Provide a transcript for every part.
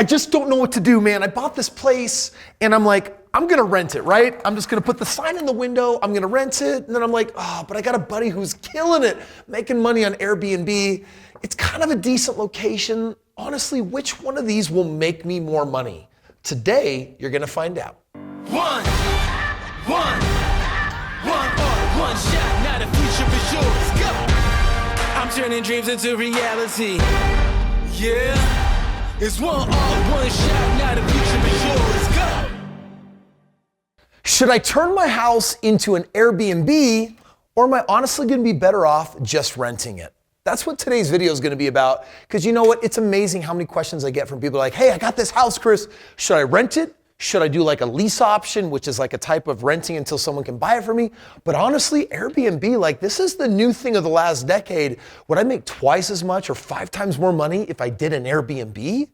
I just don't know what to do, man. I bought this place and I'm like, I'm gonna rent it, right? I'm just gonna put the sign in the window, I'm gonna rent it, and then I'm like, oh, but I got a buddy who's killing it, making money on Airbnb. It's kind of a decent location. Honestly, which one of these will make me more money? Today, you're gonna find out. One shot, now the future is yours. Go! I'm turning dreams into reality. Yeah, it's one shot, now the future is yours. Go! Should I turn my house into an Airbnb, or am I honestly gonna be better off just renting it? That's what today's video is gonna be about, because you know what? It's amazing how many questions I get from people like, hey, I got this house, Kris. Should I rent it? Should I do like a lease option, which is like a type of renting until someone can buy it for me? But honestly, Airbnb, like this is the new thing of the last decade. Would I make twice as much or 5 times more money if I did an Airbnb?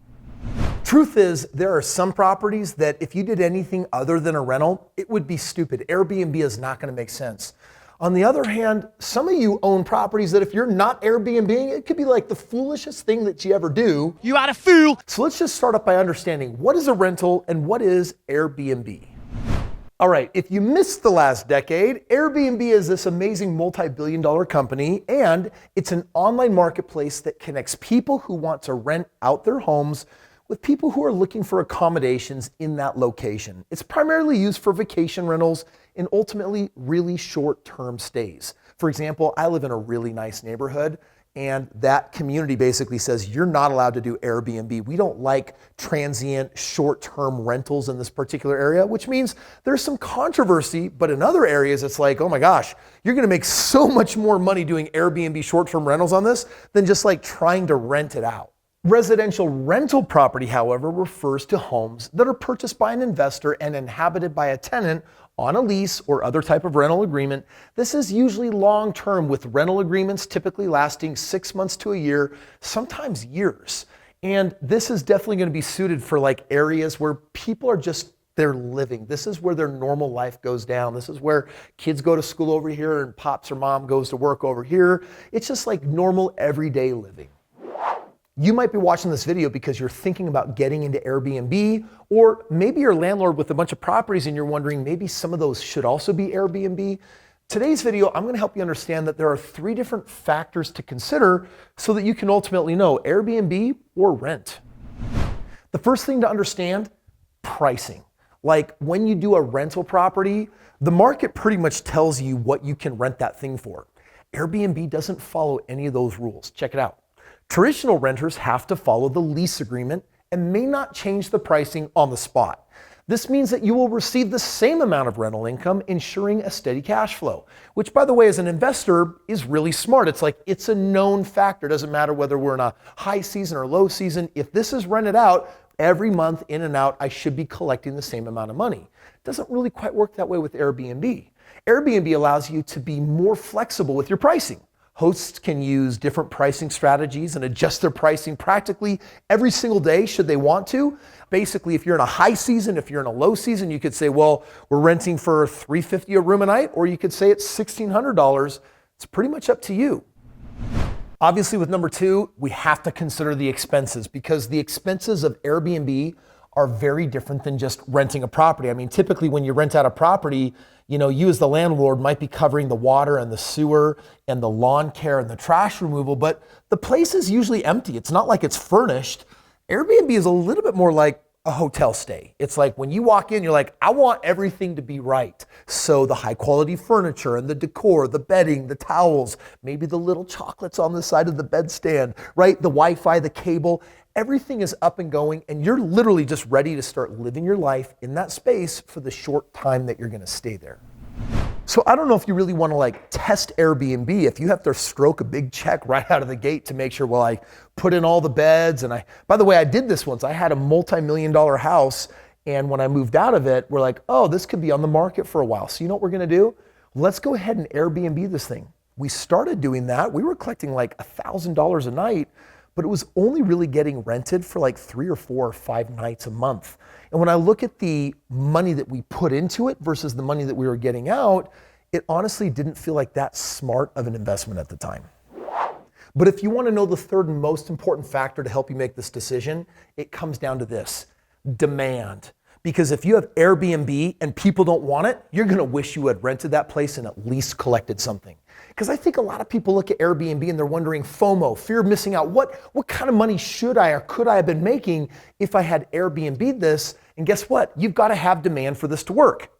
Truth is, there are some properties that if you did anything other than a rental, it would be stupid. Airbnb is not gonna make sense. On the other hand, some of you own properties that if you're not Airbnb, it could be like the foolishest thing that you ever do. You are a fool. So let's just start up by understanding what is a rental and what is Airbnb. All right, if you missed the last decade, Airbnb is this amazing multi-billion-dollar company, and it's an online marketplace that connects people who want to rent out their homes with people who are looking for accommodations in that location. It's primarily used for vacation rentals and ultimately really short-term stays. For example, I live in a really nice neighborhood, and that community basically says you're not allowed to do Airbnb. We don't like transient short-term rentals in this particular area, which means there's some controversy, but in other areas it's like, oh my gosh, you're gonna make so much more money doing Airbnb short-term rentals on this than just like trying to rent it out. Residential rental property, however, refers to homes that are purchased by an investor and inhabited by a tenant on a lease or other type of rental agreement. This is usually long-term, with rental agreements typically lasting 6 months to a year, sometimes years. And this is definitely going to be suited for like areas where people are just, they're living. This is where their normal life goes down. This is where kids go to school over here and pops or mom goes to work over here. It's just like normal everyday living. You might be watching this video because you're thinking about getting into Airbnb, or maybe you're a landlord with a bunch of properties and you're wondering maybe some of those should also be Airbnb. Today's video, I'm gonna help you understand that there are 3 different factors to consider so that you can ultimately know Airbnb or rent. The first thing to understand, pricing. Like when you do a rental property, the market pretty much tells you what you can rent that thing for. Airbnb doesn't follow any of those rules. Check it out. Traditional renters have to follow the lease agreement and may not change the pricing on the spot. This means that you will receive the same amount of rental income, ensuring a steady cash flow, which, by the way, as an investor is really smart. It's like, it's a known factor. It doesn't matter whether we're in a high season or low season. If this is rented out every month in and out, I should be collecting the same amount of money. It doesn't really quite work that way with Airbnb. Airbnb allows you to be more flexible with your pricing. Hosts can use different pricing strategies and adjust their pricing practically every single day should they want to. Basically, if you're in a high season, if you're in a low season, you could say, well, we're renting for $350 a room a night, or you could say it's $1,600. It's pretty much up to you. Obviously, with number 2, we have to consider the expenses, because the expenses of Airbnb are very different than just renting a property. I mean, typically when you rent out a property, you know, you as the landlord might be covering the water and the sewer and the lawn care and the trash removal, but the place is usually empty. It's not like it's furnished. Airbnb is a little bit more like a hotel stay. It's like when you walk in, you're like, I want everything to be right. So the high quality furniture and the decor, the bedding, the towels, maybe the little chocolates on the side of the bedstand, right? The Wi-Fi, the cable, everything is up and going, and you're literally just ready to start living your life in that space for the short time that you're gonna stay there. So I don't know if you really wanna like test Airbnb, if you have to stroke a big check right out of the gate to make sure, well, I put in all the beds, and by the way, I did this once. I had a multi-million-dollar house, and when I moved out of it, we're like, oh, this could be on the market for a while. So you know what we're gonna do? Let's go ahead and Airbnb this thing. We started doing that. We were collecting like $1,000 a night, but it was only really getting rented for like 3 or 4 or 5 nights a month. And when I look at the money that we put into it versus the money that we were getting out, it honestly didn't feel like that smart of an investment at the time. But if you want to know the third and most important factor to help you make this decision, it comes down to this: demand. Because if you have Airbnb and people don't want it, you're going to wish you had rented that place and at least collected something. Because I think a lot of people look at Airbnb and they're wondering, FOMO, fear of missing out. What kind of money should I or could I have been making if I had Airbnb this? And guess what? You've got to have demand for this to work.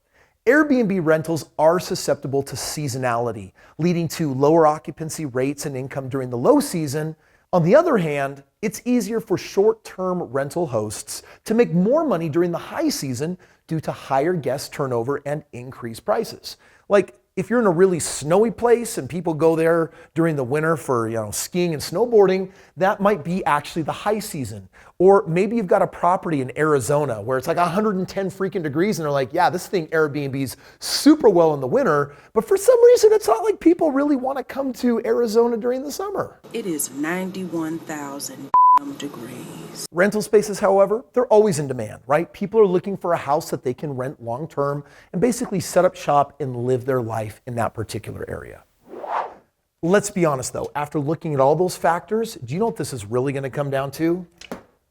Airbnb rentals are susceptible to seasonality, leading to lower occupancy rates and income during the low season. On the other hand, it's easier for short-term rental hosts to make more money during the high season due to higher guest turnover and increased prices. Like if you're in a really snowy place and people go there during the winter for, skiing and snowboarding, that might be actually the high season. Or maybe you've got a property in Arizona where it's like 110 freaking degrees and they're like, yeah, this thing Airbnb's super well in the winter, but for some reason it's not like people really want to come to Arizona during the summer. It is 91,000 degrees. Rental spaces, however, they're always in demand, right? People are looking for a house that they can rent long term and basically set up shop and live their life in that particular area. Let's be honest though, after looking at all those factors, do you know what this is really going to come down to?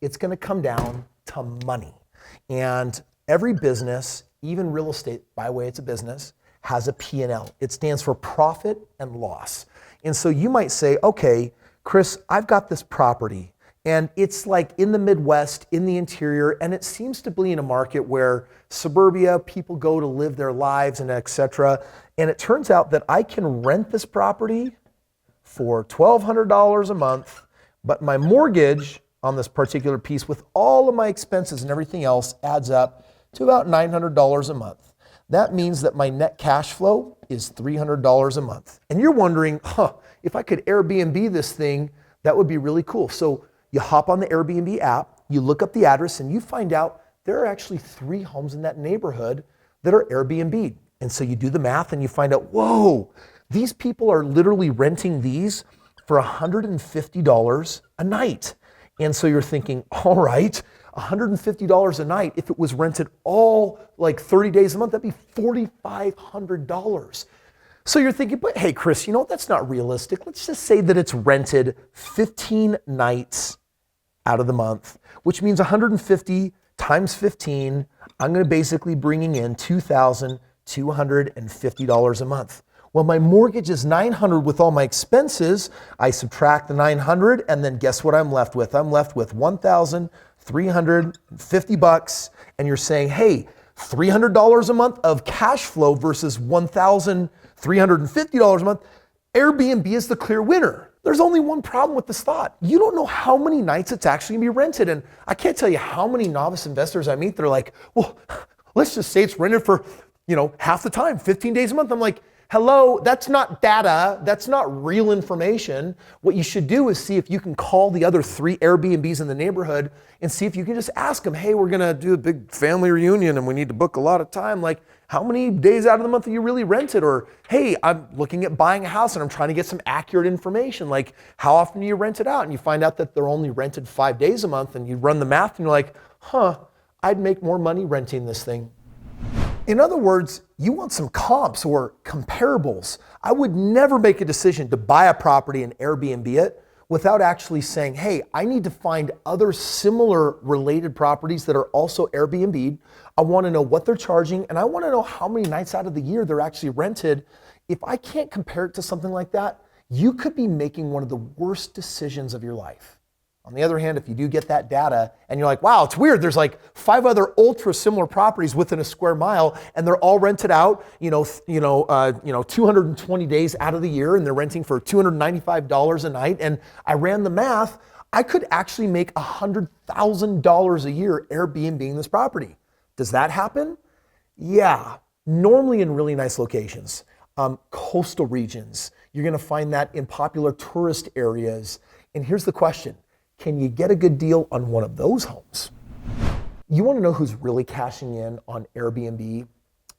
It's going to come down to money. And every business, even real estate, by the way, it's a business, has a P&L. It stands for profit and loss. And so you might say, okay, Kris, I've got this property and it's like in the Midwest, in the interior, and it seems to be in a market where suburbia, people go to live their lives and etc. And it turns out that I can rent this property for $1,200 a month, but my mortgage on this particular piece with all of my expenses and everything else adds up to about $900 a month. That means that my net cash flow is $300 a month. And you're wondering, if I could Airbnb this thing, that would be really cool. So you hop on the Airbnb app, you look up the address, and you find out there are actually 3 homes in that neighborhood that are Airbnb. And so you do the math and you find out, whoa, these people are literally renting these for $150 a night. And so you're thinking, all right, $150 a night, if it was rented all like 30 days a month, that'd be $4,500. So you're thinking, but hey, Kris, that's not realistic. Let's just say that it's rented 15 nights out of the month, which means 150 times 15, I'm going to basically bringing in $2,250 a month. Well, my mortgage is $900 with all my expenses. I subtract the $900 and then guess what I'm left with? I'm left with $1,350. And you're saying, hey, $300 a month of cash flow versus $1,350 a month. Airbnb is the clear winner. There's only one problem with this thought. You don't know how many nights it's actually gonna be rented. And I can't tell you how many novice investors I meet. They're like, well, let's just say it's rented for, half the time, 15 days a month. I'm like, hello, that's not data. That's not real information. What you should do is see if you can call the other 3 Airbnbs in the neighborhood and see if you can just ask them, hey, we're gonna do a big family reunion and we need to book a lot of time. Like, how many days out of the month are you really rented? Or, hey, I'm looking at buying a house and I'm trying to get some accurate information. Like, how often do you rent it out? And you find out that they're only rented 5 days a month and you run the math and you're like, I'd make more money renting this thing. In other words, you want some comps or comparables. I would never make a decision to buy a property and Airbnb it without actually saying, hey, I need to find other similar related properties that are also Airbnb'd. I want to know what they're charging and I want to know how many nights out of the year they're actually rented. If I can't compare it to something like that, you could be making one of the worst decisions of your life. On the other hand, if you do get that data and you're like, wow, it's weird. There's like 5 other ultra similar properties within a square mile and they're all rented out, 220 days out of the year and they're renting for $295 a night. And I ran the math. I could actually make $100,000 a year Airbnb-ing this property. Does that happen? Yeah, normally in really nice locations, coastal regions. You're going to find that in popular tourist areas. And here's the question. Can you get a good deal on one of those homes? You want to know who's really cashing in on Airbnb?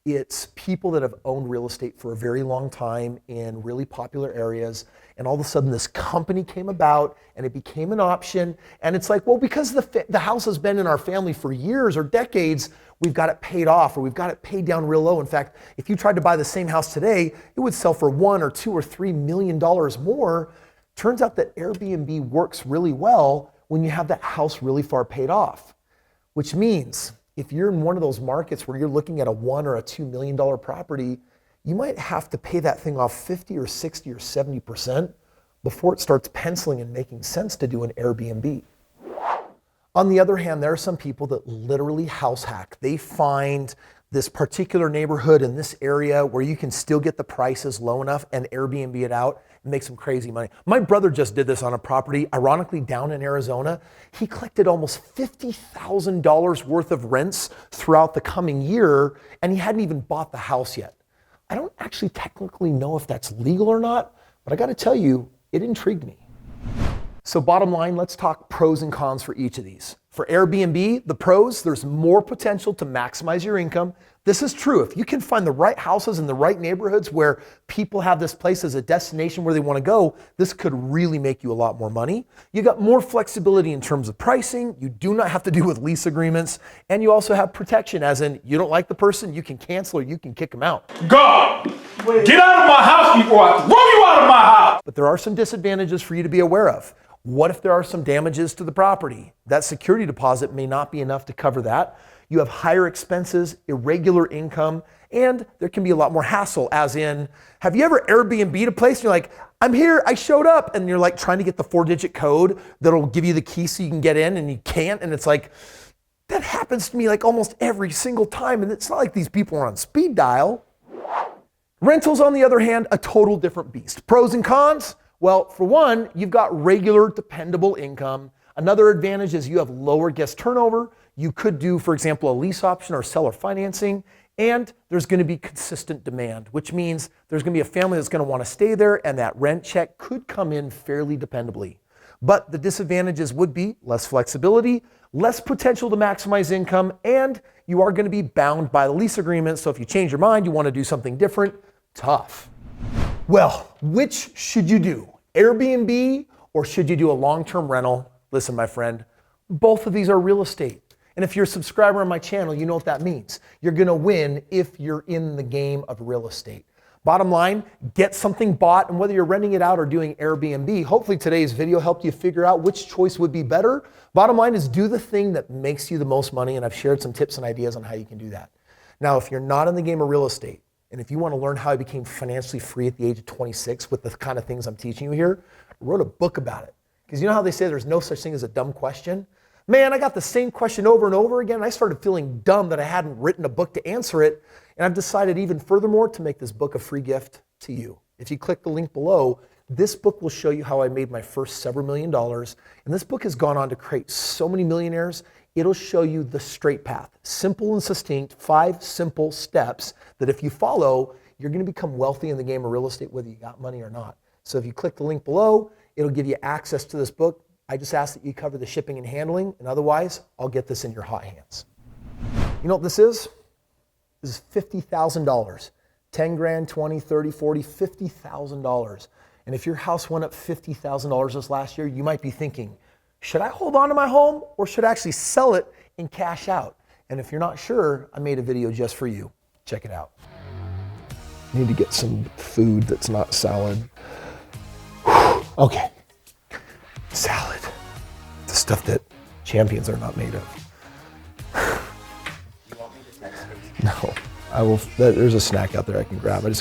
It's people that have owned real estate for a very long time in really popular areas. And all of a sudden this company came about and it became an option. And it's like, well, because the house has been in our family for years or decades, we've got it paid off or we've got it paid down real low. In fact, if you tried to buy the same house today, it would sell for $1 or $2 or $3 million more. Turns out that Airbnb works really well when you have that house really far paid off, which means if you're in one of those markets where you're looking at a $1 or a $2 million property, you might have to pay that thing off 50 or 60 or 70% before it starts penciling and making sense to do an Airbnb. On the other hand, there are some people that literally house hack. They find this particular neighborhood in this area where you can still get the prices low enough and Airbnb it out and make some crazy money. My brother just did this on a property, ironically down in Arizona. He collected almost $50,000 worth of rents throughout the coming year, and he hadn't even bought the house yet. I don't actually technically know if that's legal or not, but I gotta tell you, it intrigued me. So bottom line, let's talk pros and cons for each of these. For Airbnb, the pros, there's more potential to maximize your income. This is true. If you can find the right houses in the right neighborhoods where people have this place as a destination where they want to go, this could really make you a lot more money. You got more flexibility in terms of pricing. You do not have to deal with lease agreements. And you also have protection, as in you don't like the person, you can cancel or you can kick them out. God, get out of my house before I throw you out of my house. But there are some disadvantages for you to be aware of. What if there are some damages to the property? That security deposit may not be enough to cover that. You have higher expenses, irregular income, and there can be a lot more hassle, as in, have you ever Airbnb'd a place and you're like, I'm here, I showed up, and you're like trying to get the 4-digit code that'll give you the key so you can get in and you can't, and it's like, that happens to me like almost every single time, and it's not like these people are on speed dial. Rentals, on the other hand, a total different beast. Pros and cons? Well, for one, you've got regular, dependable income. Another advantage is you have lower guest turnover. You could do, for example, a lease option or seller financing, and there's going to be consistent demand, which means there's going to be a family that's going to want to stay there, and that rent check could come in fairly dependably. But the disadvantages would be less flexibility, less potential to maximize income, and you are going to be bound by the lease agreement. So if you change your mind, you want to do something different, tough. Well, which should you do? Airbnb or should you do a long-term rental? Listen, my friend, both of these are real estate. And if you're a subscriber on my channel, you know what that means. You're gonna win if you're in the game of real estate. Bottom line, get something bought, and whether you're renting it out or doing Airbnb, hopefully today's video helped you figure out which choice would be better. Bottom line is do the thing that makes you the most money, and I've shared some tips and ideas on how you can do that. Now, if you're not in the game of real estate, and if you want to learn how I became financially free at the age of 26 with the kind of things I'm teaching you here, I wrote a book about it. Because you know how they say there's no such thing as a dumb question? Man, I got the same question over and over again, and I started feeling dumb that I hadn't written a book to answer it. And I've decided even furthermore to make this book a free gift to you. If you click the link below, this book will show you how I made my first several $1 million. And this book has gone on to create so many millionaires. It'll show you the straight path, simple and succinct, 5 simple steps that if you follow, you're going to become wealthy in the game of real estate, whether you got money or not. So if you click the link below, it'll give you access to this book. I just ask that you cover the shipping and handling, and otherwise, I'll get this in your hot hands. You know what this is? This is $50,000. 10 grand, 20, 30, 40, $50,000. And if your house went up $50,000 this last year, you might be thinking, should I hold on to my home or should I actually sell it and cash out? And if you're not sure, I made a video just for you. Check it out. I need to get some food that's not salad. Okay. Salad. The stuff that champions are not made of. No, I will. There's a snack out there I can grab. I just